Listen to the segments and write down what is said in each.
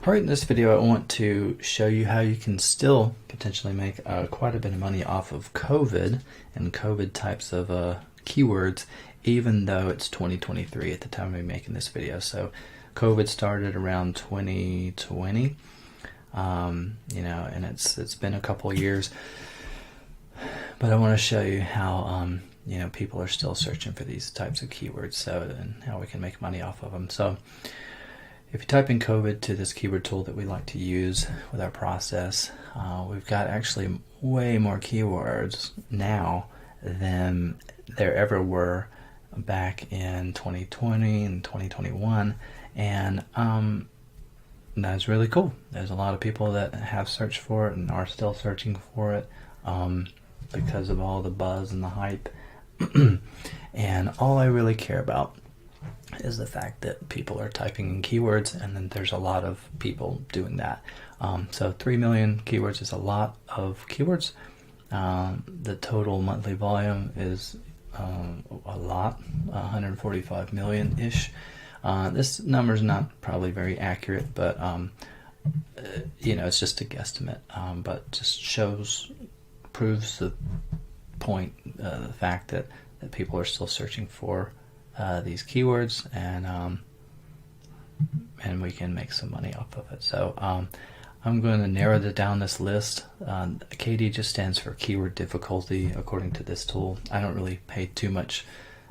Alright, in this video I want to show you how you can still potentially make quite a bit of money off of COVID and COVID types of keywords, even though it's 2023 at the time of making this video. So COVID started around 2020, and it's been a couple years, but I want to show you how people are still searching for these types of keywords, and how we can make money off of them. So if you type in COVID to this keyword tool that we like to use with our process, we've got actually way more keywords now than there ever were back in 2020 and 2021, and that's really cool. There's a lot of people that have searched for it and are still searching for it because of all the buzz and the hype. And all I really care about is the fact that people are typing in keywords, and then there's a lot of people doing that. So 3 million keywords is a lot of keywords. The total monthly volume is a lot, 145 million-ish. This number is not probably very accurate, but it's just a guesstimate, but just proves the point, the fact that people are still searching for these keywords, and we can make some money off of it. So I'm going to narrow down this list. KD just stands for keyword difficulty according to this tool. I don't really pay too much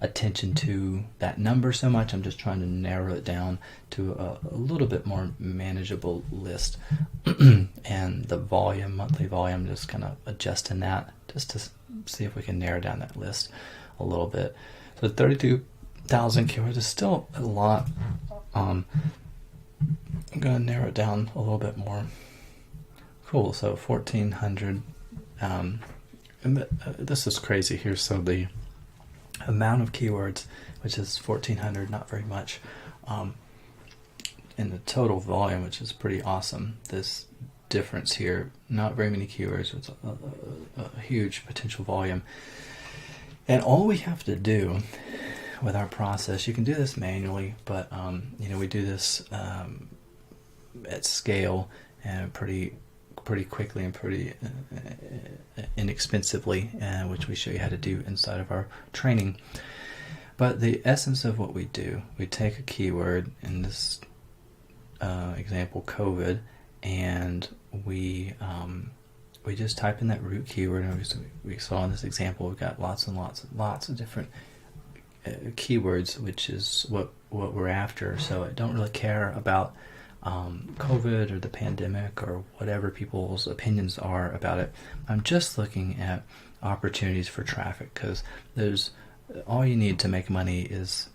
attention to that number so much. I'm just trying to narrow it down to a little bit more manageable list. And the volume, monthly volume, just kind of adjusting that just to see if we can narrow down that list a little bit. So 32,000 keywords is still a lot. I'm going to narrow it down a little bit more. Cool, so 1,400. This is crazy here. So the amount of keywords, which is 1,400, not very much, and the total volume, which is pretty awesome. This difference here, not very many keywords, it's a huge potential volume. And all we have to do with our process, you can do this manually, but we do this at scale and pretty quickly and pretty inexpensively, which we show you how to do inside of our training. But the essence of what we do, we take a keyword, in this example COVID, and we just type in that root keyword. And we saw in this example we've got lots and lots of different keywords, which is what we're after. So I don't really care about COVID or the pandemic or whatever people's opinions are about it. I'm just looking at opportunities for traffic, because there's all you need to make money is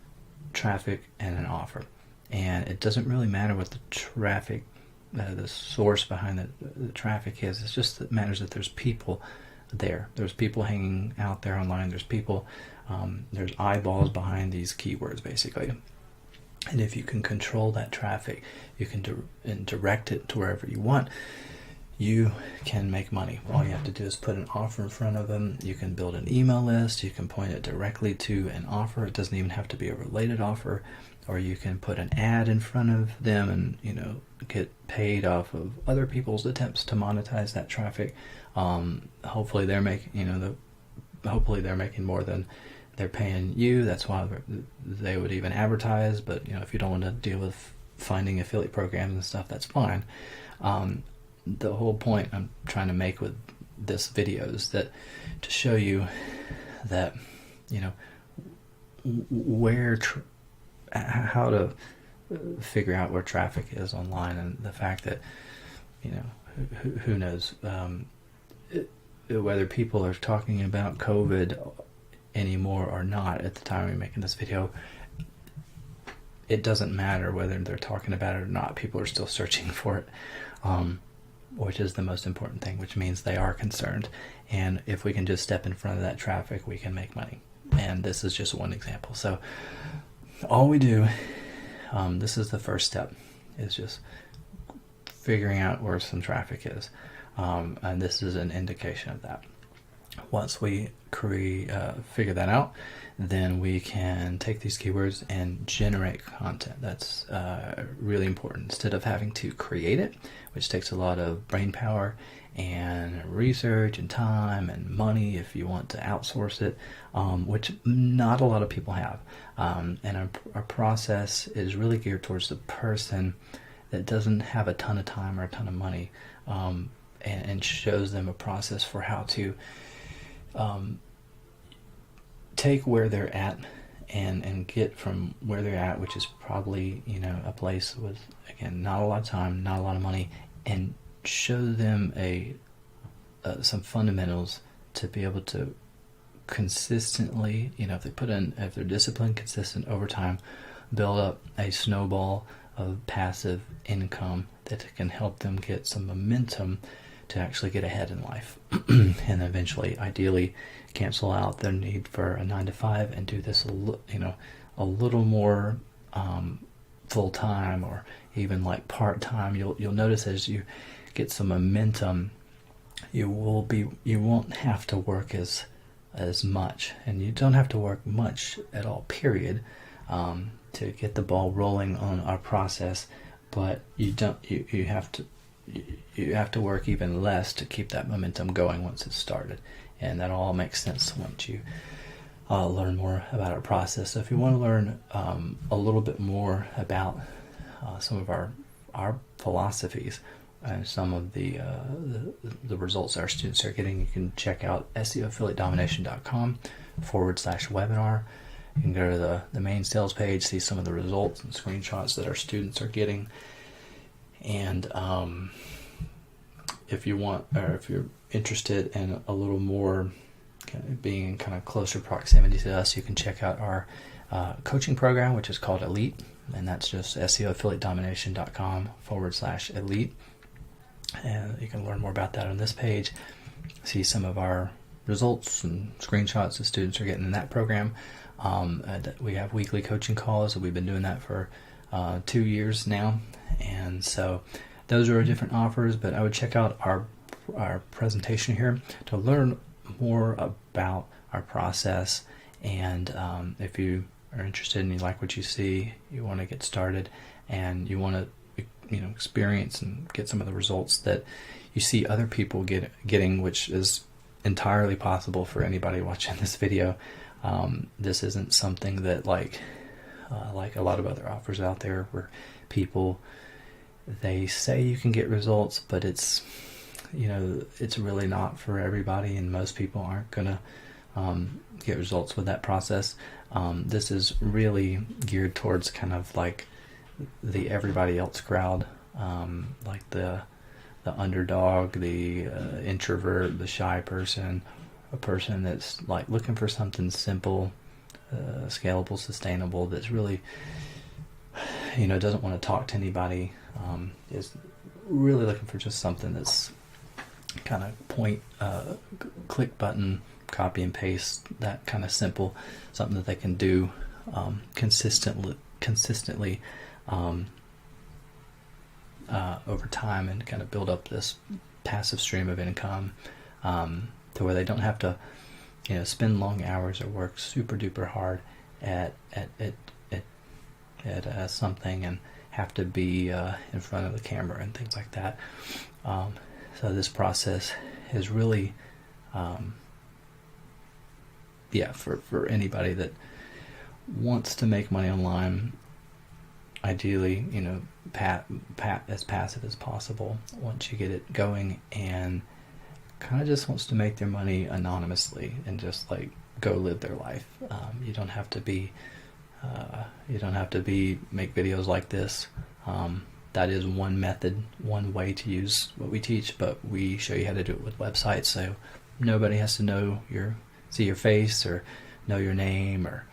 traffic and an offer, and it doesn't really matter what the traffic, the source behind the traffic is. It's just that it matters that there's people there. There's people hanging out there online. There's people. There's eyeballs behind these keywords, basically. And if you can control that traffic, you can direct it to wherever you want, you can make money. All you have to do is put an offer in front of them. You can build an email list. You can point it directly to an offer. It doesn't even have to be a related offer. Or you can put an ad in front of them and get paid off of other people's attempts to monetize that traffic. Hopefully they're making hopefully they're making more than they're paying you. That's why they would even advertise. But if you don't want to deal with finding affiliate programs and stuff, that's fine. The whole point I'm trying to make with this video is that to show you that how to figure out where traffic is online, and the fact that who knows whether people are talking about COVID anymore or not at the time we're making this video. It doesn't matter whether they're talking about it or not. People are still searching for it, which is the most important thing, which means they are concerned. And if we can just step in front of that traffic, we can make money. And this is just one example. So all we do, this is the first step, is just figuring out where some traffic is. And this is an indication of that. Once we figure that out, then we can take these keywords and generate content. That's really important. Instead of having to create it, which takes a lot of brain power and research and time and money if you want to outsource it, which not a lot of people have. And our process is really geared towards the person that doesn't have a ton of time or a ton of money, and shows them a process for how to take where they're at and get from where they're at, which is probably, a place with, again, not a lot of time, not a lot of money, and show them some fundamentals to be able to consistently, if they're disciplined, consistent over time, build up a snowball of passive income that can help them get some momentum to actually get ahead in life, and eventually, ideally, cancel out their need for a 9-to-5 and do this a little more full time, or even like part time. You'll notice as you get some momentum, you won't have to work as much, and you don't have to work much at all. Period. To get the ball rolling on our process, but you have to work even less to keep that momentum going once it's started, and that all makes sense once you learn more about our process. So if you want to learn a little bit more about some of our philosophies and some of the results our students are getting, you can check out SEOaffiliatedomination.com/webinar. You can go to the main sales page, see some of the results and screenshots that our students are getting. And if you're interested in a little more being in kind of closer proximity to us, you can check out our coaching program, which is called Elite, and that's just SEOaffiliatedomination.com/elite. And you can learn more about that on this page, see some of our results and screenshots the students are getting in that program. We have weekly coaching calls, and we've been doing that for 2 years now, and so those are our different offers. But I would check out our presentation here to learn more about our process, and if you are interested and you like what you see, you want to get started, and you want to experience and get some of the results that you see other people getting, which is entirely possible for anybody watching this video. This isn't something that like a lot of other offers out there where people, they say you can get results, but it's really not for everybody, and most people aren't gonna get results with that process. This is really geared towards kind of like the everybody else crowd, like the underdog, the introvert, the shy person, a person that's like looking for something simple, scalable, sustainable, that's really doesn't want to talk to anybody, is really looking for just something that's kind of click button, copy and paste, that kind of simple, something that they can do consistently over time, and kind of build up this passive stream of income, to where they don't have to spend long hours or work super duper hard at something and have to be in front of the camera and things like that. So this process is really for anybody that wants to make money online, ideally as passive as possible once you get it going, and kind of just wants to make their money anonymously and just like go live their life. You don't have to make videos like this. That is one method, one way to use what we teach, but we show you how to do it with websites, so nobody has to see your face or know your name or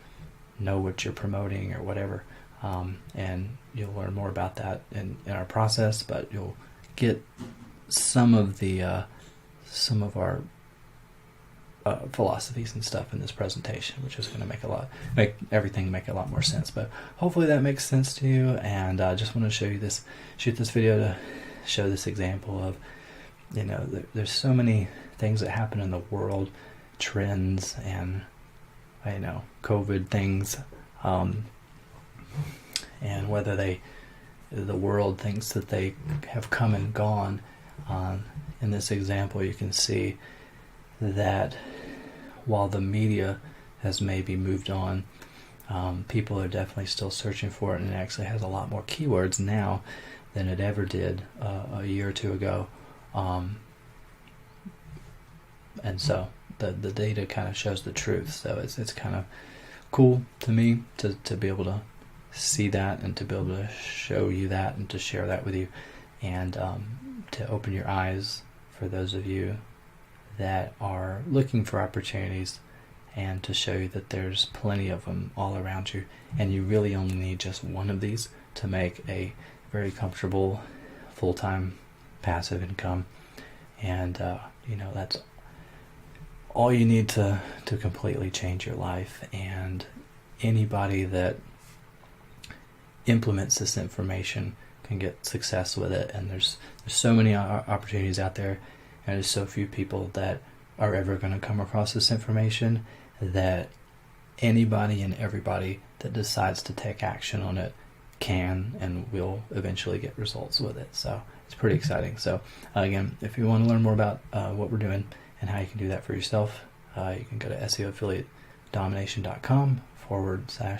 know what you're promoting or whatever. And you'll learn more about that in our process, but you'll get some of our philosophies and stuff in this presentation, which is going to make everything make a lot more sense. But hopefully that makes sense to you, and I just want to shoot this video to show this example of, there's so many things that happen in the world, trends, and COVID things, and whether the world thinks that they have come and gone. In this example, you can see that while the media has maybe moved on, people are definitely still searching for it, and it actually has a lot more keywords now than it ever did a year or two ago. And so the data kind of shows the truth. So it's kind of cool to me to be able to see that, and to be able to show you that, and to share that with you, and to open your eyes for those of you that are looking for opportunities, and to show you that there's plenty of them all around you, and you really only need just one of these to make a very comfortable full-time passive income. And that's all you need to completely change your life. And anybody that implements this information can get success with it. And there's so many opportunities out there, and there's so few people that are ever going to come across this information, that anybody and everybody that decides to take action on it can and will eventually get results with it. So it's pretty exciting. So again, if you want to learn more about what we're doing and how you can do that for yourself, you can go to SEOaffiliatedomination.com /